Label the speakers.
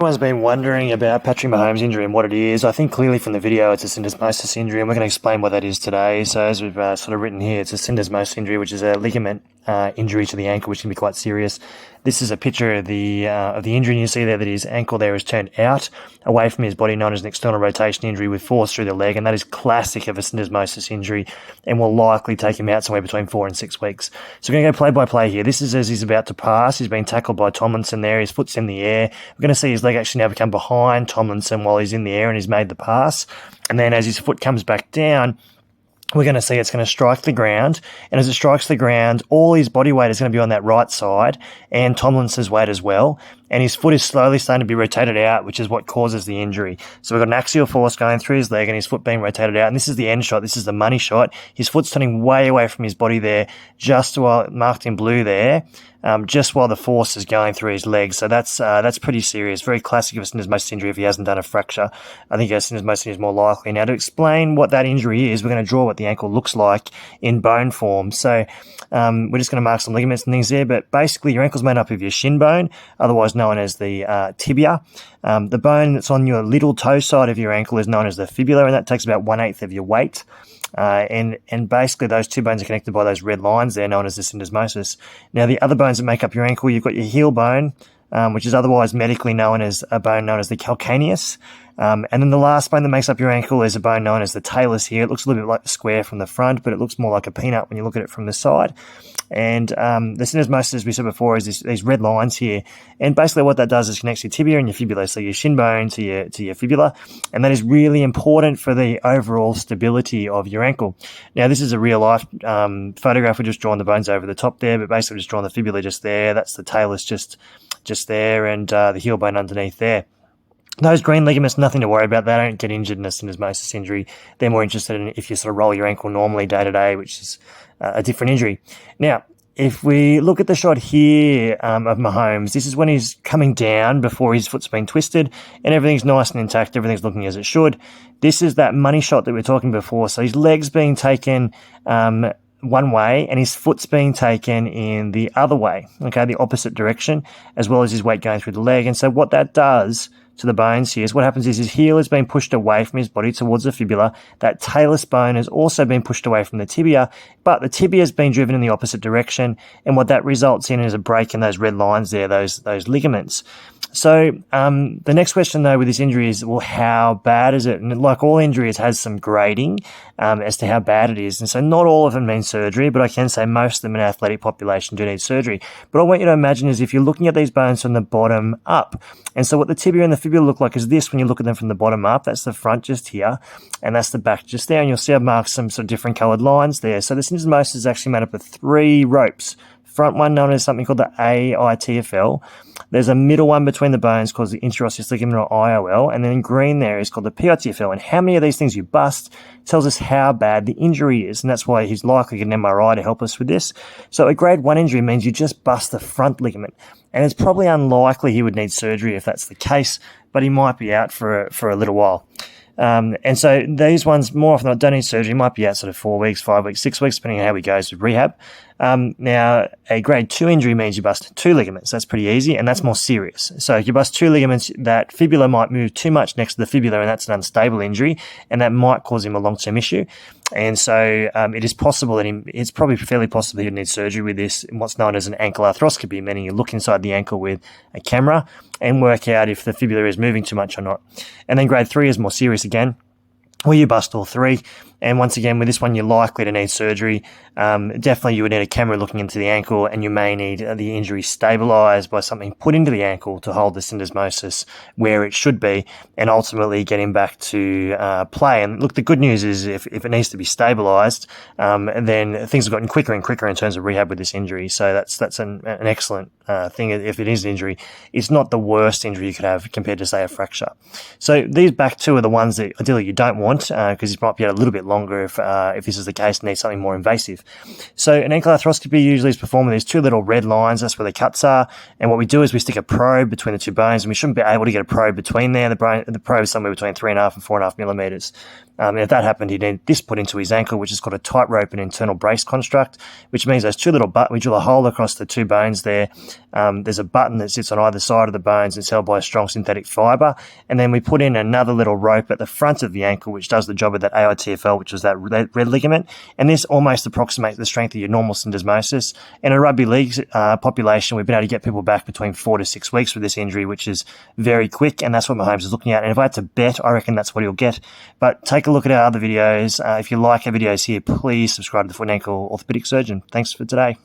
Speaker 1: Everyone's been wondering about Patrick Mahomes' injury and what it is. I think clearly from the video it's a syndesmosis injury, and we're going to explain what that is today. So as we've sort of written here, it's a syndesmosis injury, which is a ligament injury to the ankle, which can be quite serious. This is a picture of the injury, and you see there that his ankle there is turned out away from his body, known as an external rotation injury with force through the leg, and that is classic of a syndesmosis injury and will likely take him out somewhere between 4 and 6 weeks. So we're going to go play by play here. This is as he's about to pass. He's been tackled by Tomlinson there. His foot's in the air. We're going to see his leg actually now become behind Tomlinson while he's in the air and he's made the pass. And then as his foot comes back down, we're going to see it's going to strike the ground, and as it strikes the ground, all his body weight is going to be on that right side, and Tomlinson's weight as well, and his foot is slowly starting to be rotated out, which is what causes the injury. So we've got an axial force going through his leg and his foot being rotated out, and this is the end shot. This is the money shot. His foot's turning way away from his body there, just while marked in blue there, just while the force is going through his leg. So that's pretty serious. Very classic of a syndesmosis injury if he hasn't done a fracture. I think a syndesmosis is more likely. Now, to explain what that injury is, we're going to draw what the ankle looks like in bone form. So we're just going to mark some ligaments and things there, but basically your ankle's made up of your shin bone, otherwise known as the tibia. The bone that's on your little toe side of your ankle is known as the fibula, and that takes about 1/8 of your weight. And basically those two bones are connected by those red lines there, known as the syndesmosis. Now, the other bones that make up your ankle, you've got your heel bone, which is otherwise medically known as a bone known as the calcaneus. And then the last bone that makes up your ankle is a bone known as the talus here. It looks a little bit like the square from the front, but it looks more like a peanut when you look at it from the side. And the syndesmosis, as we said before, is these red lines here. And basically what that does is connects your tibia and your fibula, so your shin bone to your fibula. And that is really important for the overall stability of your ankle. Now, this is a real-life photograph. We're just drawing the bones over the top there, but basically just drawing the fibula just there. That's the talus just there, and the heel bone underneath there. Those green ligaments, nothing to worry about. They don't get injured in a syndesmosis injury. They're more interested in if you sort of roll your ankle normally day to day, which is a different injury. Now, if we look at the shot here of Mahomes, this is when he's coming down before his foot's been twisted and everything's nice and intact. Everything's looking as it should. This is that money shot that we were talking before. So his leg's being taken one way and his foot's being taken in the other way, okay, the opposite direction, as well as his weight going through the leg. And so what that does to the bones here is what happens is his heel has been pushed away from his body towards the fibula. That talus bone has also been pushed away from the tibia, but the tibia has been driven in the opposite direction, and what that results in is a break in those red lines there, those ligaments. So the next question, though, with this injury is, well, how bad is it? And like all injuries, it has some grading as to how bad it is. And so not all of them mean surgery, but I can say most of them in an athletic population do need surgery. But what I want you to imagine is if you're looking at these bones from the bottom up. And so what the tibia and the fibula look like is this when you look at them from the bottom up. That's the front just here, and that's the back just there. And you'll see I've marked some sort of different coloured lines there. So the syndesmosis is actually made up of 3 ropes. Front one known as something called the AITFL. There's a middle one between the bones called the interosseous ligament, or IOL, and then in green there is called the PITFL. And how many of these things you bust tells us how bad the injury is, and that's why he's likely getting an MRI to help us with this. So a grade 1 injury means you just bust the front ligament, and it's probably unlikely he would need surgery if that's the case, but he might be out for a little while. And so these ones, more often than not, don't need surgery. Might be out sort of 4 weeks, 5 weeks, 6 weeks, depending on how he goes with rehab. Now, a grade 2 injury means you bust 2 ligaments. That's pretty easy, and that's more serious. So if you bust 2 ligaments, that fibula might move too much next to the fibula, and that's an unstable injury, and that might cause him a long-term issue. And so it is possible that it's probably fairly possible he'd need surgery with this, what's known as an ankle arthroscopy, meaning you look inside the ankle with a camera and work out if the fibula is moving too much or not. And then grade 3 is more serious again, where you bust all 3. And once again, with this one, you're likely to need surgery. Definitely you would need a camera looking into the ankle, and you may need the injury stabilized by something put into the ankle to hold the syndesmosis where it should be and ultimately get him back to play. And look, the good news is if it needs to be stabilized, then things have gotten quicker and quicker in terms of rehab with this injury. So that's an excellent thing if it is an injury. It's not the worst injury you could have compared to, say, a fracture. So these back 2 are the ones that ideally you don't want because you might be a little bit longer if this is the case and needs something more invasive. So an ankle arthroscopy usually is performed with these 2 little red lines. That's where the cuts are. And what we do is we stick a probe between the 2 bones, and we shouldn't be able to get a probe between there. The probe is somewhere between 3.5 and 4.5 millimeters. And if that happened, he'd need this put into his ankle, which is called a tightrope and internal brace construct, which means those two little buttons, we drill a hole across the two bones there. There's a button that sits on either side of the bones. It's held by a strong synthetic fiber. And then we put in another little rope at the front of the ankle, which does the job of that AITFL, which was that red ligament. And this almost approximates the strength of your normal syndesmosis. In a rugby league population, we've been able to get people back between 4 to 6 weeks with this injury, which is very quick. And that's what Mahomes is looking at. And if I had to bet, I reckon that's what he'll get. But take a look at our other videos. If you like our videos here, please subscribe to the Foot and Ankle Orthopedic Surgeon. Thanks for today.